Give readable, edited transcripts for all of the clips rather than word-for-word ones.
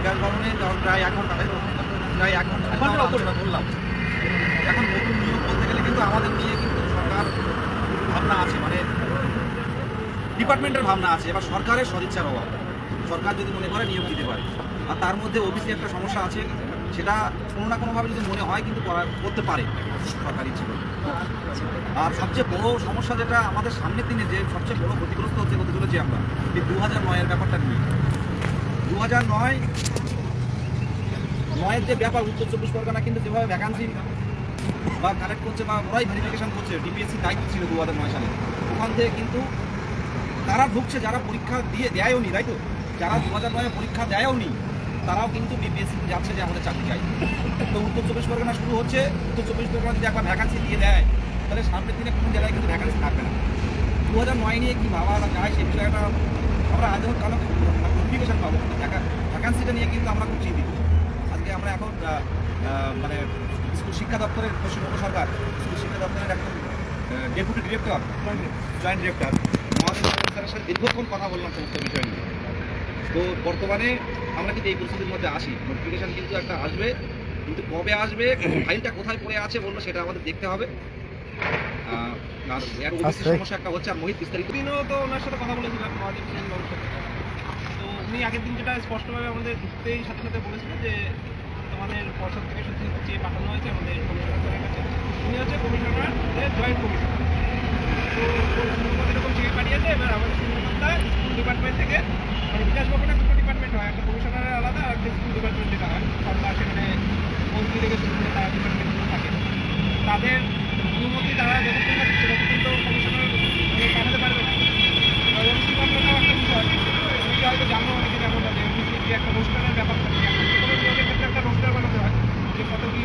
বিকাশ ভবনে প্রায় 1 ঘন্টা আলোচনা করলাম। এখন নতুন নিয়োগ বলতে গেলে কিন্তু আমাদের নিয়ে কিন্তু সরকার ভাবনা আছে, মানে ডিপার্টমেন্টের ভাবনা আছে। এবার সরকারের সদিচ্ছার অভাব, সরকার যদি মনে করে নিয়োগ দিতে পারে। আর তার মধ্যে ওবিসি একটা সমস্যা আছে, সেটা কোনো না কোনোভাবে যদি মনে হয় কিন্তু করতে পারে সরকার ইচ্ছে করে। আর সবচেয়ে বড় সমস্যা যেটা আমাদের সামনের দিনে যে সবচেয়ে বড় ক্ষতিগ্রস্ত হতে চলেছি আমরা এই 2009-এর ব্যাপারটা নিয়ে। 2009-এর যে ব্যাপার, উত্তর 24 পরগনা কিন্তু যেভাবে ভ্যাকান্সি বা কালেক্ট করছে বা ওরাই ভেরিফিকেশন করছে, ডিপিএসসি দায়িত্ব ছিল 2009 সালে। ওখান থেকে কিন্তু তারা ঢুকছে যারা পরীক্ষা দিয়ে দেয়ও নি, তাই তো? যারা 2009-এ পরীক্ষা দেয়ও নি তারাও কিন্তু বিপিএসসি যাচ্ছে যে আমাদের চাকরি চাই। তো উত্তর 24 পরগনা শুরু হচ্ছে। উত্তর 24 পরগনা যদি একবার ভ্যাকান্সি দিয়ে দেয় তাহলে সামনের দিনে কোনো জায়গায় কিন্তু ভ্যাকান্সি থাকবে না। 2009 নিয়ে কী ভাবা যায় সেই বিষয়টা আমরা আজও কালো নোটিফিকেশান পাবো, ভ্যাকান্সিটা নিয়ে কিন্তু আমরা খুব চিন্তিত। আজকে আমরা এখন মানে স্কুল শিক্ষা দপ্তরের, পশ্চিমবঙ্গ সরকার স্কুল শিক্ষা দপ্তরের একজন ডেপুটি ডিরেক্টর, জয়েন্ট ডিরেক্টর আমাদের স্যারের সাথে দীর্ঘক্ষণ কথা বললাম সমস্ত বিষয় নিয়ে। তো বর্তমানে আমরা কিন্তু এই পরিস্থিতির মধ্যে আসি। নোটিফিকেশান কিন্তু একটা আসবে, কিন্তু কবে আসবে, ফাইলটা কোথায় পড়ে আছে বললো সেটা আমাদের দেখতে হবে। আর সমস্যা একটা হচ্ছে। আর মোহিত বিস্তারিত দিনও তো ওনার সাথে কথা বলেছিলাম, মহাদেব সেন বাবুর সাথে। তো উনি আগের দিন যেটা স্পষ্টভাবে আমাদের ঢুকতেই সাথে সাথে বলেছিলেন যে তোমাদের পর্ষদ থেকে সত্যি চেয়ে পাঠানো হয়েছে আমাদের কমিশনারের কাছে। উনি হচ্ছে কমিশনারের জয়েন্ট কমিশনার। তো এরকম চেয়ে পাঠিয়েছে। এবার আমাদের সুন্দরতা স্কুল ডিপার্টমেন্ট থেকে, মানে বিকাশ ভবনের দুটো ডিপার্টমেন্ট হয়, একটা কমিশনারের আলাদা আর একটা স্কুল ডিপার্টমেন্ট যেটা হয় সরকার, সেখানে মন্ত্রী থেকে শুরু করে তারা ডিপার্টমেন্টগুলো থাকে। তাদের অনুমতি তারা যতক্ষণ না দিচ্ছে ততক্ষণ তো কমিশনার পাঠাতে পারবে না। ওবিসি মামলাটাও একটা বিষয়, তুমি হয়তো জানো অনেকে যেমন আছে ওবিসি যে একটা রোস্টারের ব্যাপার থাকে। এখন যে কোনো নিয়োগের ক্ষেত্রে একটা রোস্টার বানাতে হয় যে কত কি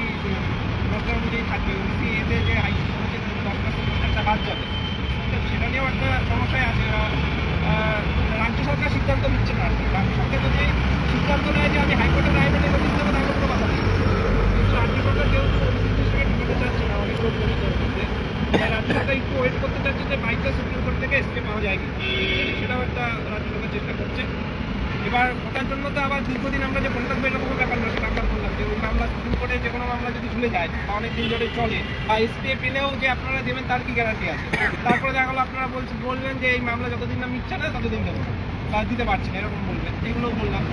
রোস্টার অনুযায়ী থাকবে। ওবিসি এতে যে হাইকোর্ট করেছে 10% রোস্টারটা বাদ যাবে, সেটা নিয়েও একটা সমস্যায় আছে। রাজ্য সরকার সিদ্ধান্ত নিচ্ছে না। রাজ্য সরকার যদি সিদ্ধান্ত নেয় যে আমি হাইকোর্টের রায় মেনে নোটিশ দেবো তাহলে কোনো কথা নেই। কিন্তু রাজ্য সরকার যেহেতু ঢুকতে চাচ্ছে না, অনেক লোক জড়িত হচ্ছে, রাজ্য সরকার একটু ওয়েট করতে চাচ্ছে যে বাইকটা সুপ্রিম কোর্ট থেকে এসকে পাওয়া যায় কিনা, সেটাও একটা রাজ্য সরকার চেষ্টা করছে। এবার ওটার জন্য তো আবার দীর্ঘদিন আমরা যে বলে থাকবো এটা কোনো ব্যাপার না। সেটা আমরা বললাম যে ওই মামলা সুপ্রিম কোর্টে যে কোনো মামলা যদি ঝুলে যায় বা অনেকদিন ধরে চলে বা এসপিএ পেলেও যে আপনারা দেবেন তার কি গ্যারান্টি আছে? তারপরে দেখা গেলো আপনারা বলবেন যে এই মামলা যতদিন না মিটছে না ততদিন দেবো বা দিতে পারছি না, এরকম বলবেন। এগুলোও বললাম।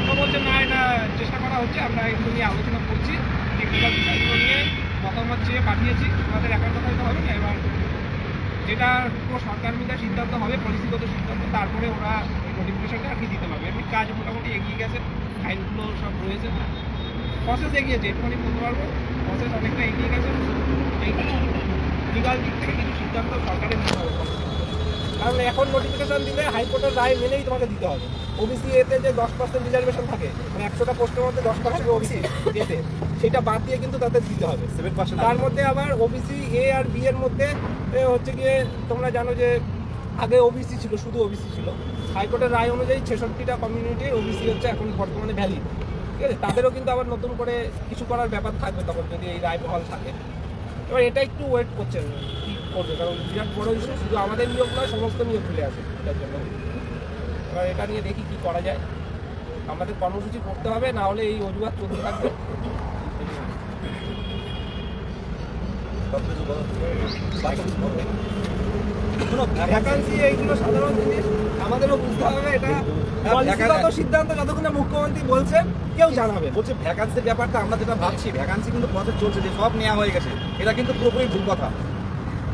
তো বলছে না, এটা চেষ্টা করা হচ্ছে, আমরা এগুলো নিয়ে আলোচনা করছি, টেকনিক্যাল বিষয়গুলো নিয়ে মতামত চেয়ে পাঠিয়েছি। আমাদের একার কথাই তো হবে না। এবার যেটা পুরো সরকার মিলে সিদ্ধান্ত হবে, পলিসিগত সিদ্ধান্ত, তারপরে ওরা নোটিফিকেশনটা আর কি দিতে পারবে। এমনি কাজ মোটামুটি এগিয়ে গেছে, ফাইলগুলো সব রয়েছে, প্রসেস এগিয়েছে, এটুখানি বলতে পারবো। প্রসেস অনেকটা এগিয়ে গেছে। এইটুকু লিগাল দিক থেকে কিছু সিদ্ধান্ত সরকারের নিতে হবে, কারণ এখন নোটিফিকেশন দিলে হাইকোর্টের রায় মেনেই তোমাকে দিতে হবে। ওবিসি এতে যে 10% রিজার্ভেশন থাকে, মানে 100টা পোস্টের মধ্যে 10% ওবিসি এতে, সেটা বাদ দিয়ে কিন্তু তাদের দিতে হবে 7%। তার মধ্যে আবার ওবিসি এ আর বি এর মধ্যে হচ্ছে গিয়ে তোমরা জানো যে আগে ওবিসি ছিল, শুধু ওবিসি ছিল। হাইকোর্টের রায় অনুযায়ী 66টা কমিউনিটির ওবিসি হচ্ছে এখন বর্তমানে ভ্যালিড, ঠিক আছে? তাদেরও কিন্তু আবার নতুন করে কিছু করার ব্যাপার থাকবে তখন, যদি এই রায় বহাল থাকে। এবার এটা একটু ওয়েট করছে কী করবে, কারণ বিরাট বড় ইস্যু, শুধু আমাদের নিয়োগ নয়, সমস্ত নিয়োগ চলে আসে এটার জন্য। এবার এটা নিয়ে দেখি কী করা যায়। আমাদের কর্মসূচি করতে হবে, না হলে এই অজুহাত চলতে থাকবে। ভ্যাকান্সি এইগুলো সাধারণ জিনিস, আমাদেরও বুঝতে হবে। এটা পলিসিগত সিদ্ধান্ত যতক্ষণ মুখ্যমন্ত্রী বলছেন কেউ জানাবে। বলছে ভ্যাকান্সির ব্যাপারটা আমরা যেটা ভাবছি, ভ্যাকান্সি কিন্তু প্রসেস চলছে, যে সব নেওয়া হয়ে গেছে, এটা কিন্তু পুরোপুরি ভুল কথা।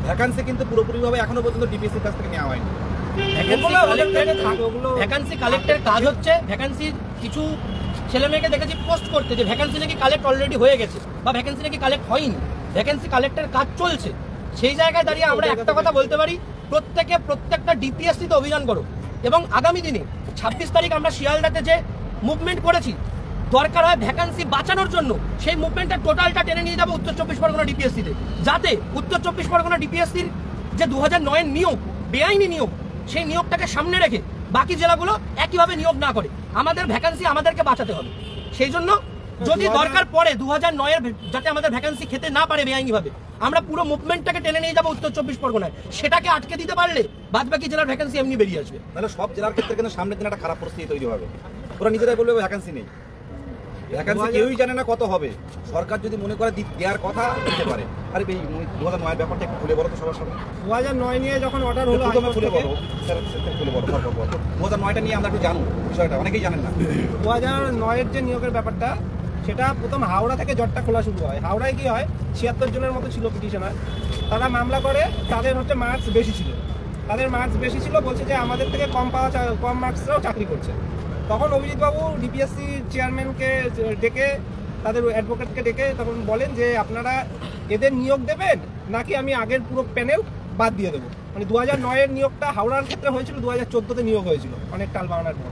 ভ্যাকান্সি কিন্তু পুরোপুরিভাবে এখনো পর্যন্ত ডিপিএসসির কাছ থেকে নেওয়া হয়নি। ভ্যাকান্সি কালেক্টের কাজ হচ্ছে, ভ্যাকান্সি কিছু ছেলে মেয়েকে দেখেছি পোস্ট করতে যে ভ্যাকান্সি নাকি কালেক্ট অলরেডি হয়ে গেছে বা ভ্যাকান্সি নাকি কালেক্ট হয়নি। ভ্যাকান্সি কালেক্টের কাজ চলছে। সেই জায়গায় দাঁড়িয়ে আমরা একটা কথা বলতে পারি, প্রত্যেকটা ডিপিএসসিতে অভিযান করো। এবং আগামী দিনে 26 তারিখ আমরা শিয়ালদাতে যে মুভমেন্ট করেছি, দরকার হয় ভ্যাকান্সি বাঁচানোর জন্য সেই মুভমেন্টটা টোটালটা টেনে নিয়ে যাবো উত্তর 24 পরগনা ডিপিএসসিতে, যাতে উত্তর 24 পরগনা ডিপিএসসির যে 2009-এর নিয়োগ, বেআইনি নিয়োগ, সেই নিয়োগটাকে সামনে রেখে বাকি জেলাগুলো একইভাবে নিয়োগ না করে। আমাদের ভ্যাকান্সি আমাদেরকে বাঁচাতে হবে। সেই জন্য যদি দরকার পড়ে 2009-এর যাতে আমাদের ভ্যাকান্সি খেতে না পারে বেআইনিভাবে, আমরা পুরো মুভমেন্টটাকে টেনে নিয়ে যাবো উত্তর 24 পরগনায়। সেটাকে আটকে দিতে পারলে বাদবাকি জেলার ভ্যাকান্সি এমনি বেরিয়ে আসবে। তাহলে সব জেলার ক্ষেত্রে কিন্তু সামনের দিন একটা খারাপ পরিস্থিতি তৈরি হবে। ওরা নিজেরাই বলবে ভ্যাকান্সি নেই। ভ্যাকান্সি কেউই জানে না কত হবে। সরকার যদি মনে করে দেওয়ার কথা দিতে পারে। আরে এই 2009 ব্যাপারটা একটু খুলে বলো তো সবার সামনে। 2009 নিয়ে যখন অর্ডার হলো প্রথমে খুলে বলো, স্যার খুলে বলো। 2009টা নিয়ে আমরা একটু জানো বিষয়টা, অনেকেই জানেন না। 2009-এর যে নিয়োগের ব্যাপারটা, সেটা প্রথম হাওড়া থেকে জটটা খোলা শুরু হয়। হাওড়ায় কি হয়, 76 জনের মতো ছিল পিটিশনার, তারা মামলা করে, তাদের হচ্ছে মার্কস বেশি ছিল। বলছে যে আমাদের থেকে কম মার্কসরাও চাকরি করছে। তখন অভিজিৎবাবু ডিপিএসসি চেয়ারম্যানকে ডেকে, তাদের অ্যাডভোকেটকে ডেকে তখন বলেন যে আপনারা এদের নিয়োগ দেবেন নাকি আমি আগের পুরো প্যানেল বাদ দিয়ে দেবো। মানে 2009-এর নিয়োগটা হাওড়ার ক্ষেত্রে হয়েছিল, 2014-তে নিয়োগ হয়েছিল অনেক টাল বাড়ানোর পর।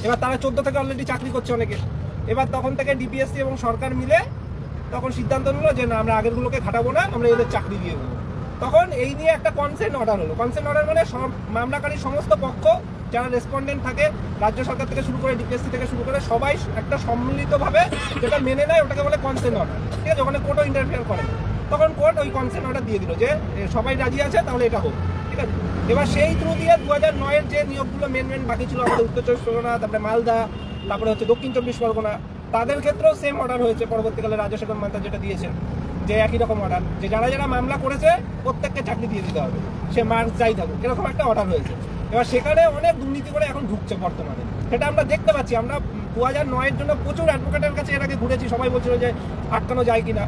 এবার তারা 14 থেকে অলরেডি চাকরি করছে অনেকে। এবার তখন থেকে ডিপিএসসি এবং সরকার মিলে তখন সিদ্ধান্ত নিল যে না, আমরা আগেরগুলোকে খাটাবো না, আমরা এদের চাকরি দিয়ে দেবো। তখন এই নিয়ে একটা কনসেন্ট অর্ডার হলো। কনসেন্ট অর্ডার মানে মামলাকারীর সমস্ত পক্ষ যারা রেসপন্ডেন্ট থাকে, রাজ্য সরকার থেকে শুরু করে ডিপিএসসি থেকে শুরু করে সবাই একটা সম্মিলিতভাবে যেটা মেনে নেয় ওটাকে বলে কনসেন্ট অর্ডার। ঠিক আছে, ওখানে কোর্টও ইন্টারফেয়ার করে না। তখন কোর্ট ওই কনসেন্ট অর্ডার দিয়ে দিল যে সবাই রাজি আছে, তাহলে এটা হোক। ঠিক আছে, এবার সেই থ্রু দিয়ে 2009-এর যে নিয়োগগুলো মেন বাকি ছিল, আমাদের উত্তর 24 পরগনা, তারপরে মালদা, তারপরে হচ্ছে দক্ষিণ 24 পরগনা, তাদের ক্ষেত্রেও সেম অর্ডার হয়েছে। পরবর্তীকালে রাজশেখর মান্তা যেটা দিয়েছেন যে একই রকম অর্ডার, যে যারা যারা মামলা করেছে প্রত্যেককে চাকরি দিয়ে দিতে হবে, সে মার্কস যাই থাকুক, এরকম একটা অর্ডার হয়েছে। এবার সেখানে অনেক দুর্নীতি করে এখন ঢুকছে বর্তমানে, সেটা আমরা দেখতে পাচ্ছি। আমরা 2009-এর জন্য প্রচুর অ্যাডভোকেটের কাছে এর আগে ঘুরেছি, সবাই বলছিল যে আটকানো যায় কিনা।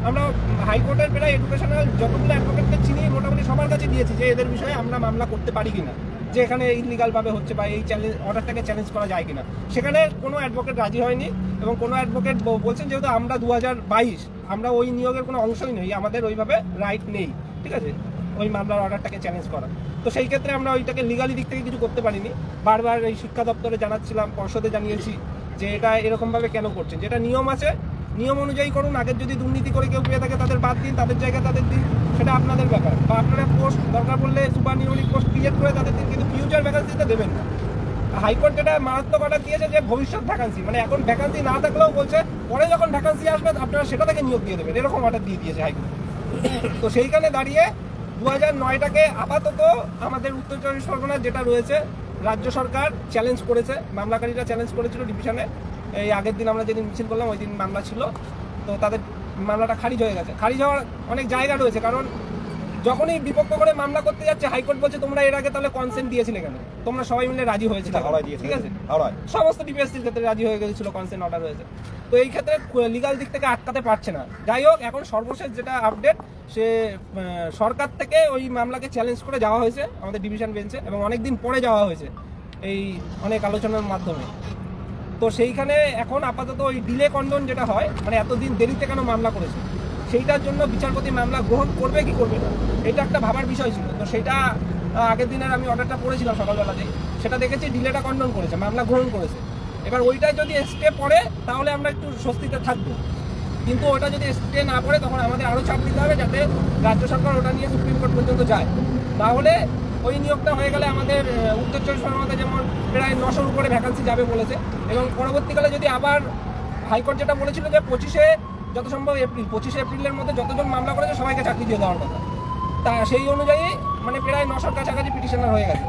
আমরা হাইকোর্টের প্রায় এডুকেশনাল যতগুলো অ্যাডভোকেটকে চিনি মোটামুটি সবার কাছে দিয়েছি যে এদের বিষয়ে আমরা মামলা করতে পারি কিনা, যে এখানে ইলিগালভাবে হচ্ছে বা এই অর্ডারটাকে চ্যালেঞ্জ করা যায় কিনা। সেখানে কোনো অ্যাডভোকেট রাজি হয়নি এবং কোনো অ্যাডভোকেট বলছেন যেহেতু আমরা 2022, আমরা ওই নিয়োগের কোনো অংশই নেই, আমাদের ওইভাবে রাইট নেই, ঠিক আছে, ওই মামলার অর্ডারটাকে চ্যালেঞ্জ করা। তো সেই ক্ষেত্রে আমরা ওইটাকে লিগালি দিক থেকে কিছু করতে পারিনি। বারবার এই শিক্ষা দপ্তরে জানাচ্ছিলাম, পর্ষদে জানিয়েছি যে এটা এরকমভাবে কেন করছেন, যেটা নিয়ম আছে নিয়ম অনুযায়ী করুন। আগের যদি দুর্নীতি করে কেউ পেয়ে থাকে তাদের বাদ দিন, তাদের জায়গায় তাদের দিন, সেটা আপনাদের ব্যাপার। বা আপনারা পোস্ট দরকার পড়লে সুপার নিউমেরিক পোস্ট ক্রিয়েট করে তাদের দিন, কিন্তু ফিউচার ভ্যাকান্সিতে দেবেন না। হাইকোর্ট যেটা মারাত্মক অর্ডার দিয়েছে যে ভবিষ্যৎ ভ্যাকান্সি, মানে এখন ভ্যাকান্সি না থাকলেও বলছে পরে যখন ভ্যাকান্সি আসবে আপনারা সেটা থেকে নিয়োগ দিয়ে দেবেন, এরকম অর্ডার দিয়ে দিয়েছে হাইকোর্ট। তো সেইখানে দাঁড়িয়ে 2009টাকে আপাতত আমাদের উত্তর 24 পরগনার যেটা রয়েছে, রাজ্য সরকার চ্যালেঞ্জ করেছে, মামলাকারীরা চ্যালেঞ্জ করেছিল ডিভিশনে। এই আগের দিন আমরা যেদিন মিছিল করলাম ওই দিন মামলা ছিল, তো তাদের মামলাটা খারিজ হয়ে গেছে। খারিজ হওয়ার অনেক জায়গা রয়েছে, কারণ যখনই বিপক্ষ করে মামলা করতে যাচ্ছে হাইকোর্ট বলছে তোমরা এর আগে তাহলে কনসেন্ট দিয়েছিলে কেন, তোমরা সবাই মিলে রাজি হয়েছিল, ঠিক আছে, সমস্ত ডিপিএসসির ক্ষেত্রে রাজি হয়ে গেছিল, কনসেন্ট অর্ডার হয়েছে। তো এই ক্ষেত্রে লিগাল দিক থেকে আটকাতে পারছে না। যাই হোক, এখন সর্বশেষ যেটা আপডেট, সে সরকার থেকে ওই মামলাকে চ্যালেঞ্জ করে যাওয়া হয়েছে আমাদের ডিভিশন বেঞ্চে, এবং অনেকদিন পরে যাওয়া হয়েছে এই অনেক আলোচনার মাধ্যমে। তো সেইখানে এখন আপাতত ওই ডিলে কন্ডন যেটা হয়, মানে এতদিন দেরিতে কেন মামলা করেছে, সেইটার জন্য বিচারপতি মামলা গ্রহণ করবে কি করবে না, এটা একটা ভাবার বিষয় ছিল। তো সেটা আগের দিনের আমি অর্ডারটা পড়েছিলাম সকালবেলাতেই, সেটা দেখেছি ডিলেটা কন্ডন করেছে, মামলা গ্রহণ করেছে। এবার ওইটাই যদি স্টে পড়ে তাহলে আমরা একটু স্বস্তিতে থাকবো, কিন্তু ওটা যদি স্টে না পড়ে তখন আমাদের আরও চাপ দিতে হবে যাতে রাজ্য সরকার ওটা নিয়ে সুপ্রিম কোর্ট পর্যন্ত যায়। তাহলে ওই নিয়োগটা হয়ে গেলে আমাদের উত্তর 24 পরগনাতে যেমন প্রায় 900-র উপরে ভ্যাকান্সি যাবে বলেছে, এবং পরবর্তীকালে যদি আবার হাইকোর্ট যেটা বলেছিল যে 25-এ যত সম্ভব 25শে এপ্রিলের মধ্যে যতজন মামলা করেছে সবাইকে চাকরি দিয়ে দেওয়ার কথা, তা সেই অনুযায়ী মানে প্রায় 900-র কাছাকাছি পিটিশনার হয়ে গেছে।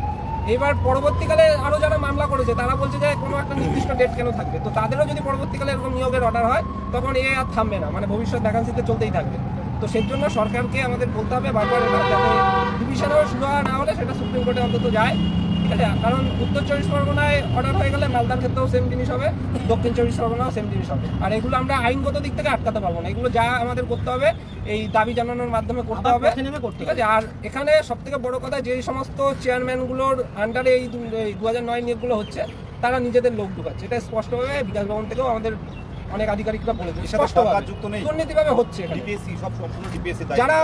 এবার পরবর্তীকালে আরও যারা মামলা করেছে তারা বলছে যে কোনো একটা নির্দিষ্ট ডেট কেন থাকবে, তো তাদেরও যদি পরবর্তীকালে এরকম নিয়োগের অর্ডার হয় তখন এ আর থামবে না, মানে ভবিষ্যৎ ভ্যাকান্সিতে চলতেই থাকবে। তো সেই জন্য সরকারকে আমাদের বলতে হবে বারবার যাতে ডিভিশনেও শুরু না হলে সেটা সুপ্রিম কোর্টে অন্তত যায়, ঠিক আছে। কারণ উত্তর 24 পরগনায় অর্ডার হয়ে গেলে মালদার ক্ষেত্রেও সেম জিনিস হবে, দক্ষিণ 24 পরগনাও সেম জিনিস হবে। আর এগুলো আমরা আইনগত দিক থেকে আটকাতে পারবো না, এগুলো যা আমাদের করতে হবে এই দাবি জানানোর মাধ্যমে করতে হবে, ঠিক আছে। আর এখানে সব থেকে বড় কথা, যে সমস্ত চেয়ারম্যানগুলোর আন্ডারে এই 2009 নিয়োগগুলো হচ্ছে তারা নিজেদের লোক ঢুকাচ্ছে, এটা স্পষ্টভাবে বিকাশ ভবন থেকেও আমাদের অনেক আধিকারিকরা বলেছে দুর্নীতিভাবে হচ্ছে। যারা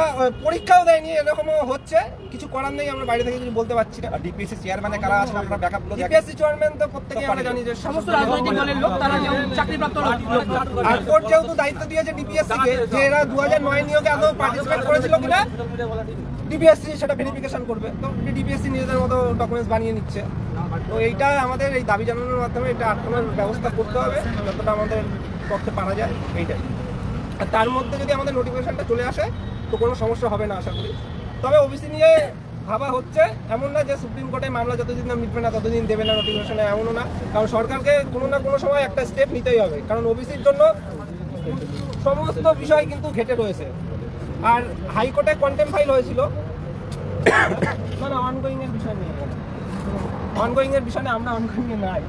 পরীক্ষাও দেয়নি এরকমও হচ্ছে, কিছু করার নেই, আমরা বাইরে থেকে কিছু বলতে পারছি না। ডিপিএসসি চেয়ারম্যানে কারা আছেন আপনারা ব্যাকআপ গুলো ডিপিএসসি চেয়ারম্যান তো প্রত্যেকই আমরা জানি যে সমস্ত রাজনৈতিক দলের লোক, তারা চাকরিপ্রাপ্ত লোক। আর কোর্ট যেহেতু দায়িত্ব দিয়েছে ডিপিএসসি কে যে এরা 2009 নিয়োগে আদৌ পার্টিসিপেট করেছিল কিনা ডিপিএসসি সেটা ভেরিফিকেশন করবে, তো ডিপিএসসি নিজেদের মতো ডকুমেন্টস বানিয়ে নিচ্ছে। তো এইটা আমাদের এই দাবি জানানোর মাধ্যমে এটা আটকানোর ব্যবস্থা করতে হবে যতটা আমাদের করতে পারা যায়, এইটাই। আর তার মধ্যে যদি আমাদের নোটিফিকেশনটা চলে আসে তো কোনো সমস্যা হবে না আশা করি। তবে ওবিসি নিয়ে ভাবা হচ্ছে, এমন না যে সুপ্রিম কোর্টে মামলা যতদিন না মিটবে না ততদিন দেবে না নোটিফিকেশনে, এমনও না। কারণ সরকারকে কোনো না কোনো সময় একটা স্টেপ নিতেই হবে, কারণ ওবিসির জন্য সমস্ত বিষয় কিন্তু ঘেটে রয়েছে। আর হাইকোর্টে কন্টেম ফাইল হয়েছিল, মানে অনগোয়িং এর বিষয় নিয়ে, অনগোয়িং এর বিষয় নিয়ে আমরা অনগোয়িং এ নাই,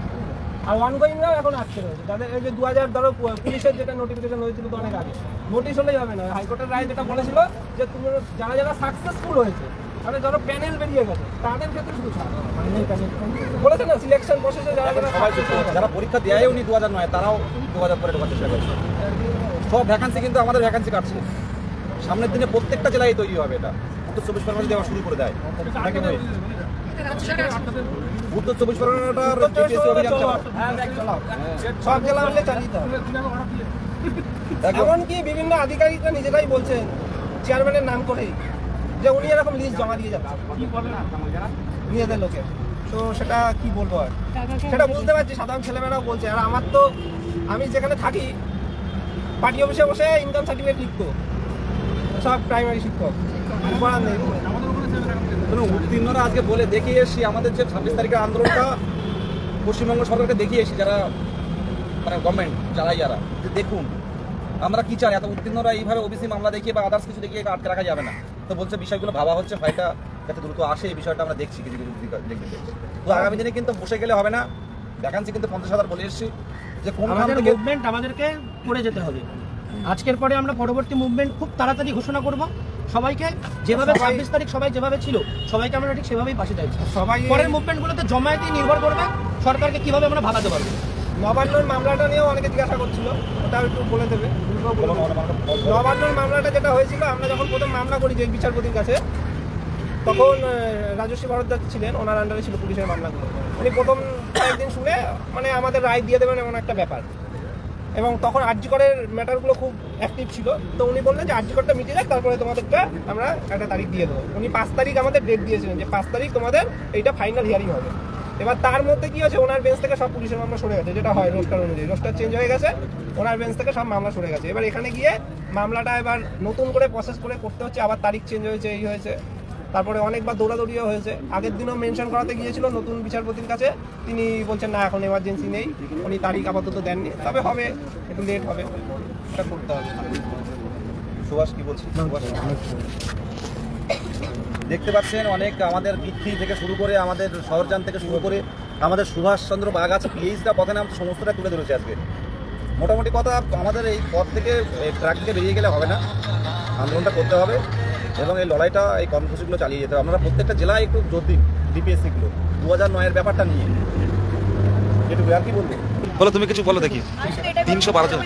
আর অনগোয়িংরাও এখন আটকে রয়েছে। তাদের এই যে 2000 ধরো পুলিশের যেটা নোটিফিকেশন হয়েছিল তো অনেক আগে, নোটিশ হলেই হবে না। হাইকোর্টের রায় যেটা বলেছিল যে তুমি যারা যারা সাকসেসফুল হয়েছে, মানে ধরো প্যানেল বেরিয়ে গেছে তাদের ক্ষেত্রে শুধু ছাড় বলেছে না, সিলেকশন প্রসেসে যারা যারা যারা পরীক্ষা দেয়ও নি 2009 তারাও 2000 পরে ঢোকার চেষ্টা করছে। সব ভ্যাকান্সি কিন্তু আমাদের ভ্যাকান্সি কাটছে। সামনের দিনে প্রত্যেকটা জেলায় তৈরি হবে এটা। উত্তর 24 পরগনা দেওয়া শুরু করে দেয় নাকি ভাই? উত্তর 24 পরগনাটার ডিপিএসসি অভিযান চালাও, সব জেলা হলে চালিয়ে হবে। এমনকি বিভিন্ন আধিকারিকরা নিজেরাই বলছেন চেয়ারম্যানের নাম করেই যে উনি এরকম লিস্ট জমা দিয়ে যাচ্ছেন নিজেদের লোকের। তো সেটা কি বলবো, আর সেটা বুঝতে পারছি সাধারণ ছেলেমেয়েরাও বলছে। আর আমার তো, আমি যেখানে থাকি পার্টি অফিসে বসে ইনকাম সার্টিফিকেট লিখতো সব প্রাইমারি শিক্ষক, পড়ার নেই। উত্তীর্ণরা আজকে বলে দেখিয়ে এসছি আমাদের যে 26 তারিখের আন্দোলনটা পশ্চিমবঙ্গ সরকারকে দেখিয়ে এসছি, যারা মানে গভর্নমেন্ট চালাই যারা, যে দেখুন আমরা কি চাই, এত উত্তীর্ণরা এইভাবে ওবিসি মামলা দেখিয়ে বা আদার্স কিছু দেখিয়ে আটকে রাখা যাবে না। তো বলছে বিষয়গুলো ভাবা হচ্ছে, ফাইলটা যাতে দ্রুত আসে এই বিষয়টা আমরা দেখছি কিছু কিছু দেখতে। তো আগামী দিনে কিন্তু বসে গেলে হবে না, ভ্যাকান্সি কিন্তু 50,000 বলে এসছি যে কোন মুভমেন্ট আমাদেরকে করে যেতে হবে। আজকের পরে আমরা পরবর্তী মুভমেন্ট খুব তাড়াতাড়ি ঘোষণা করব। সবাইকে যেভাবে 26 তারিখ সবাই যেভাবে ছিল সবাইকে আমরা ঠিক সেভাবেই পাশে চাইছি। সবাই পরের মুভমেন্টগুলোতে জমায়েতেই নির্ভর করবে সরকারকে কিভাবে আমরা ভাবাতে পারবো। নবান্নর মামলাটা নিয়েও অনেকে জিজ্ঞাসা করছিল, ওটাও একটু বলে দেবে। নবান্নর মামলাটা যেটা হয়েছিল, আমরা যখন প্রথম মামলা করি যে বিচারপতির কাছে, তখন রাজশ্রী ভরদ্বাজ ছিলেন, ওনার আন্ডারে ছিল পুলিশের মামলাগুলো। উনি প্রথম কয়েকদিন শুনে মানে আমাদের রায় দিয়ে দেবেন এমন একটা ব্যাপার। এবং তখন আরজিকরের ম্যাটারগুলো খুব অ্যাক্টিভ ছিল, তো উনি বললেন যে আরজিকরটা মিটে যাক, তারপরে তোমাদেরটা আমরা একটা তারিখ দিয়ে দেবো। উনি 5 তারিখ আমাদের ডেট দিয়েছিলেন যে 5 তারিখ তোমাদের এইটা ফাইনাল হিয়ারিং হবে। এবার তার মধ্যে কি হয়েছে, ওনার বেঞ্চ থেকে সব পুলিশের মামলা সরে গেছে, যেটা হয় রোস্টার অনুযায়ী, রোস্টার চেঞ্জ হয়ে গেছে, ওনার বেঞ্চ থেকে সব মামলা সরে গেছে। এবার এখানে গিয়ে মামলাটা এবার নতুন করে প্রসেস করে করতে হচ্ছে, আবার তারিখ চেঞ্জ হয়েছে, এই হয়েছে। তারপরে অনেকবার দৌড়াদৌড়িও হয়েছে। আগের দিনও মেনশন করাতে গিয়েছিল নতুন বিচারপতির কাছে, তিনি বলছেন না এখন এমার্জেন্সি নেই, উনি তারিখ আপাতত দেননি, তবে হবে, একটু লেট হবে, এটা করতে হবে। সুভাষ কি বলছি? দেখতে পাচ্ছেন অনেক আমাদের বৃদ্ধি থেকে শুরু করে আমাদের শহরযান থেকে শুরু করে আমাদের সুভাষচন্দ্র বাগাছ পিএইচটা পথে নামতে সমস্তটা তুলে ধরেছে আজকে। মোটামুটি কথা, আমাদের এই পথ থেকে ট্রাক থেকে বেরিয়ে গেলে হবে না, আন্দোলনটা করতে হবে এবং এই লড়াইটা, এই কর্মসূচিগুলো চালিয়ে যেতে হবে। আপনারা প্রত্যেকটা জেলায় একটু জোর দিন ডিপিএসসিগুলো 2009-এর ব্যাপারটা নিয়ে। যেটুকু আর কি বলবো, বলো তুমি কিছু বলো দেখি। 312 জন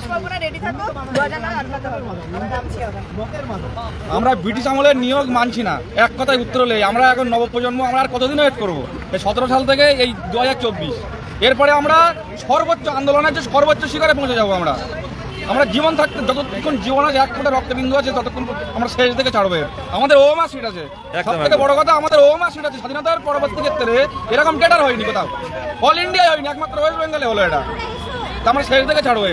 আমরা ব্রিটিশ আমলের নিয়োগ মানছি না, এক কথায় উত্তর হলে আমরা এখন নবপ্রজন্ম, আমরা আর কতদিন ওয়েট করবো? এই 17 সাল থেকে এই 2024, এরপরে আমরা সর্বোচ্চ আন্দোলনের যে সর্বোচ্চ শিখরে পৌঁছে যাবো। আমরা জীবন থাকতে, যতক্ষণ জীবন আছে, এক ফোঁটা রক্তবিন্দু আছে, ততক্ষণ আমরা শেষ থেকে ছাড়বো। আমাদের ওমা সিট আছে, সব থেকে বড় কথা আমাদের ওমা সিট আছে। স্বাধীনতার পরবর্তী ক্ষেত্রে এরকম টেটার হয়নি কোথাও, অল ইন্ডিয়ায় হয়নি, একমাত্র ওয়েস্ট বেঙ্গলে হলো এটা। তো আমরা শেষ থেকে ছাড়বো।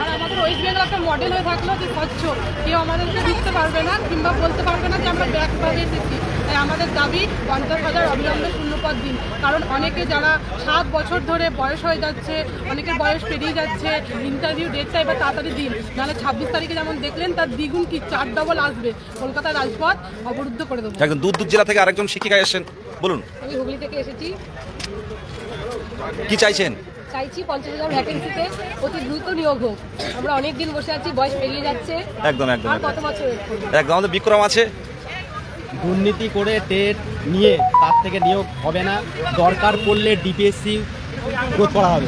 আর আমাদের ওয়েস্ট বেঙ্গল একটা মডেল হয়ে থাকলো যে স্বচ্ছ, কেউ আমাদেরকে দিতে পারবে না কিংবা বলতে পারবে না যে আমরা ব্যাকভাবে এসেছি। তাই আমাদের দাবি 50,000 অবিলম্বে শূন্যপদ দিন। কারণ অনেকে যারা 7 বছর ধরে বয়স হয়ে যাচ্ছে, অনেকের বয়স পেরিয়ে যাচ্ছে, ইন্টারভিউ ডেটটা এবার তাড়াতাড়ি দিন, নাহলে 26 তারিখে যেমন দেখলেন তার দ্বিগুণ কি 4 ডবল আসবে। কলকাতার রাজপথ অবরুদ্ধ করে দেবো। একদম দূর দূর জেলা থেকে আরেকজন শিক্ষিকা এসেছেন, বলুন আমি হুগলি থেকে এসেছি। কি চাইছেন? চাইছি 50,000 ভ্যাকেন্সিতে অতি দ্রুত নিয়োগ হোক। আমরা অনেক দিন বসে আছি, বয়স পেরিয়ে যাচ্ছে, একদম একদম আর কত বছর ওয়েট করব? একদম। আমাদের বিক্রম আছে। দুর্নীতি করে টেট নিয়ে তার থেকে নিয়োগ হবে না, দরকার পড়লে ডিপিএসসি গ্রোথ করা হবে।